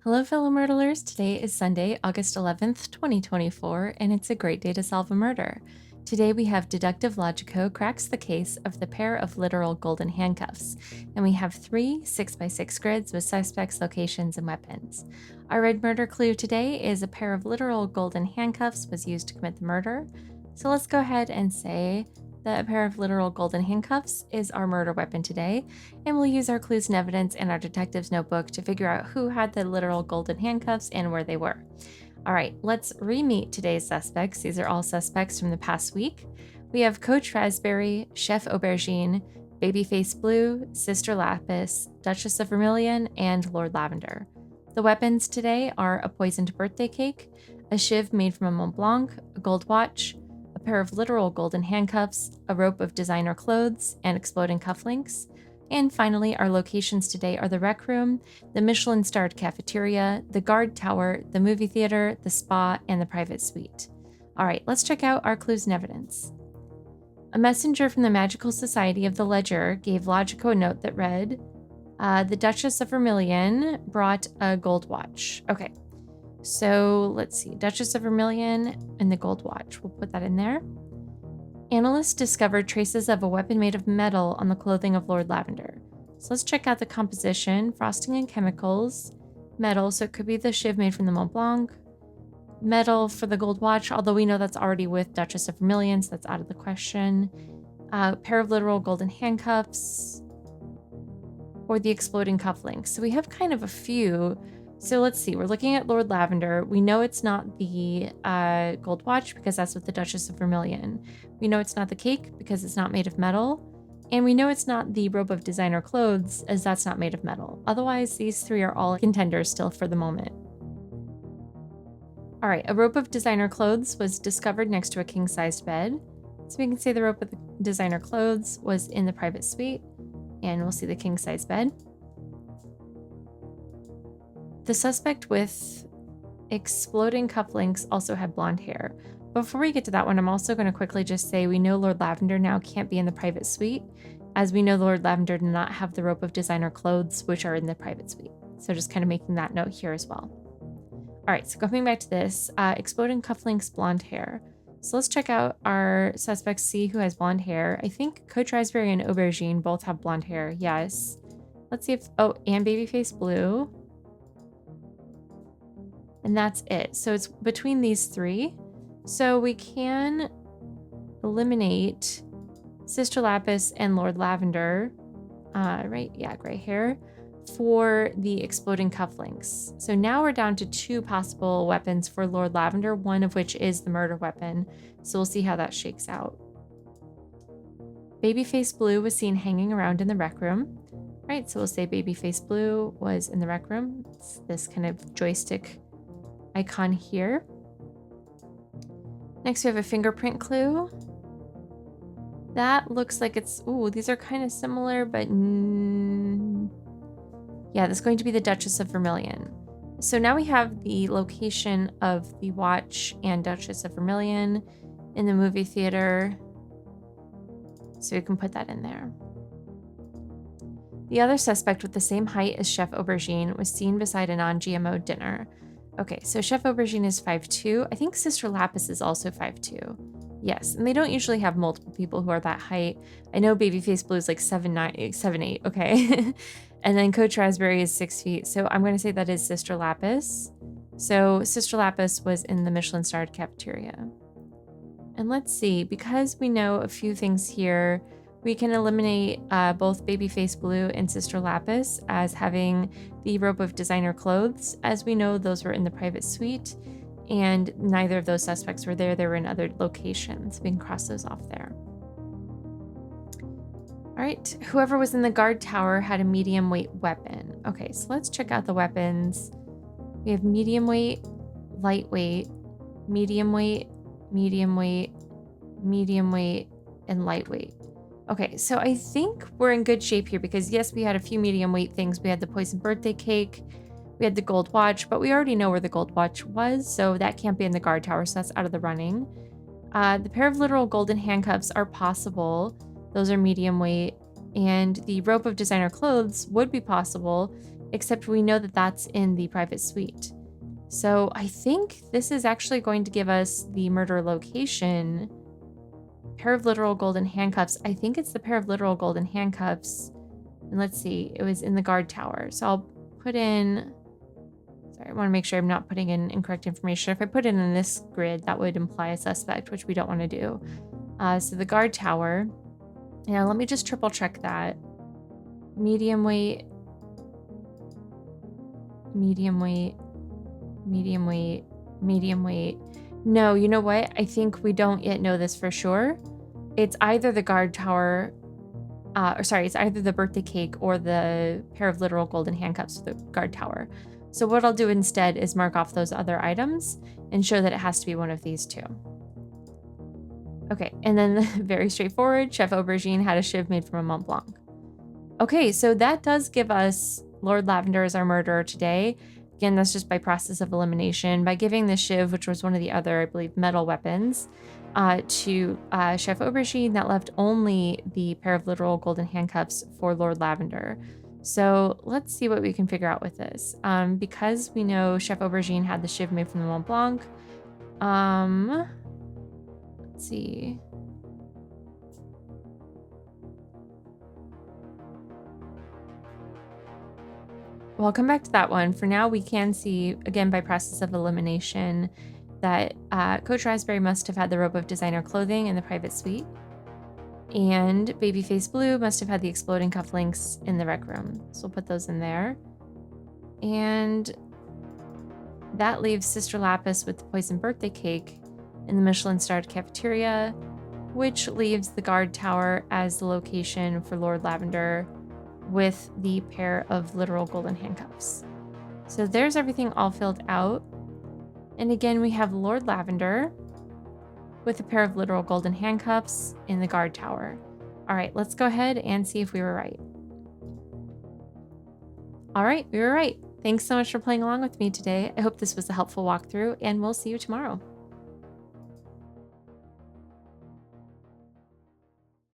Hello, fellow Murdlers. Today is Sunday, August 11th, 2024, and it's a great day to solve a murder. Today we have Deductive Logico cracks the case of the pair of literal golden handcuffs, and we have 3 6x6 grids with suspects, locations, and weapons. Our red murder clue today is a pair of literal golden handcuffs was used to commit the murder. So let's go ahead and say that a pair of literal golden handcuffs is our murder weapon today, and we'll use our clues and evidence in our detective's notebook to figure out who had the literal golden handcuffs and where they were. All right, let's re-meet today's suspects. These are all suspects from the past week. We have Coach Raspberry, Chef Aubergine, Babyface Blue, Sister Lapis, Duchess of Vermilion, and Lord Lavender. The weapons today are a poisoned birthday cake, a shiv made from a Mont Blanc, a gold watch, a pair of literal golden handcuffs, a rope of designer clothes, and exploding cufflinks. And finally, our locations today are the rec room, the Michelin-starred cafeteria, the guard tower, the movie theater, the spa, and the private suite. All right, let's check out our clues and evidence. A messenger from the Magical Society of the Ledger gave Logico a note that read, the Duchess of Vermilion brought a gold watch. Okay. So let's see, Duchess of Vermilion and the gold watch. We'll put that in there. Analysts discovered traces of a weapon made of metal on the clothing of Lord Lavender. So let's check out the composition. Frosting and chemicals, metal, so it could be the shiv made from the Mont Blanc. Metal for the gold watch, although we know that's already with Duchess of Vermilion, so that's out of the question. Pair of literal golden handcuffs, or the exploding cufflinks. So we have kind of a few. So let's see, we're looking at Lord Lavender. We know it's not the gold watch because that's with the Duchess of Vermilion. We know it's not the cake because it's not made of metal. And we know it's not the robe of designer clothes as that's not made of metal. Otherwise, these three are all contenders still for the moment. All right, a rope of designer clothes was discovered next to a king-sized bed. So we can say the rope of the designer clothes was in the private suite, and we'll see the king-sized bed. The suspect with exploding cufflinks also had blonde hair. Before we get to that one, I'm also going to quickly just say we know Lord Lavender now can't be in the private suite, as we know Lord Lavender did not have the rope of designer clothes, which are in the private suite. So just kind of making that note here as well. All right, so coming back to this, exploding cufflinks, blonde hair. So let's check out our suspects, see who has blonde hair. I think Coach Raspberry and Aubergine both have blonde hair. Yes. Let's see if, oh, and Babyface Blue. And that's it. So it's between these three. So we can eliminate Sister Lapis and Lord Lavender, right? Yeah, gray hair, for the exploding cufflinks. So now we're down to 2 possible weapons for Lord Lavender, one of which is the murder weapon. So we'll see how that shakes out. Babyface Blue was seen hanging around in the rec room. Right, so we'll say Babyface Blue was in the rec room. It's this kind of joystick icon here. Next we have a fingerprint clue. That looks like it's, ooh, these are kind of similar, but yeah, this is going to be the Duchess of Vermilion. So now we have the location of the watch and Duchess of Vermilion in the movie theater. So we can put that in there. The other suspect with the same height as Chef Aubergine was seen beside a non-GMO dinner. Okay, so Chef Aubergine is 5'2". I think Sister Lapis is also 5'2". Yes, and they don't usually have multiple people who are that height. I know Babyface Blue is like 7'8", okay. And then Coach Raspberry is 6 feet, so I'm going to say that is Sister Lapis. So Sister Lapis was in the Michelin-starred cafeteria. And let's see, because we know a few things here, we can eliminate both Babyface Blue and Sister Lapis as having the rope of designer clothes, as we know those were in the private suite, and neither of those suspects were there. They were in other locations. We can cross those off there. All right, whoever was in the guard tower had a medium weight weapon. Okay, so let's check out the weapons. We have medium weight, lightweight, medium weight, medium weight, medium weight, and lightweight. Okay, so I think we're in good shape here because yes, we had a few medium weight things. We had the poisoned birthday cake, we had the gold watch, but we already know where the gold watch was, so that can't be in the guard tower, so that's out of the running. The pair of literal golden handcuffs are possible. Those are medium weight. And the rope of designer clothes would be possible except we know that that's in the private suite. So I think this is actually going to give us the murder location. Pair of literal golden handcuffs. I think it's the pair of literal golden handcuffs. And let's see, it was in the guard tower. So I'll put in, sorry, I want to make sure I'm not putting in incorrect information. If I put it in this grid, that would imply a suspect, which we don't want to do. So the guard tower. Now let me just triple check that. Medium weight, medium weight, medium weight, medium weight. No, you know what? I think we don't yet know this for sure. It's either the guard tower, it's either the birthday cake or the pair of literal golden handcuffs for the guard tower. So what I'll do instead is mark off those other items and show that it has to be one of these two. Okay, and then very straightforward, Chef Aubergine had a shiv made from a Mont Blanc. Okay, so that does give us Lord Lavender as our murderer today. Again, that's just by process of elimination. By giving the shiv, which was one of the other, I believe, metal weapons, to Chef Aubergine, that left only the pair of literal golden handcuffs for Lord Lavender. So let's see what we can figure out with this. Because we know Chef Aubergine had the shiv made from the Mont Blanc. Let's see. Well, I'll come back to that one. For now, we can see, again, by process of elimination, that Coach Raspberry must have had the robe of designer clothing in the private suite. And Babyface Blue must have had the exploding cufflinks in the rec room. So we'll put those in there. And that leaves Sister Lapis with the poison birthday cake in the Michelin-starred cafeteria, which leaves the guard tower as the location for Lord Lavender with the pair of literal golden handcuffs. So there's everything all filled out. And again, we have Lord Lavender with a pair of literal golden handcuffs in the guard tower. All right, let's go ahead and see if we were right. All right, we were right. Thanks so much for playing along with me today. I hope this was a helpful walkthrough, and we'll see you tomorrow.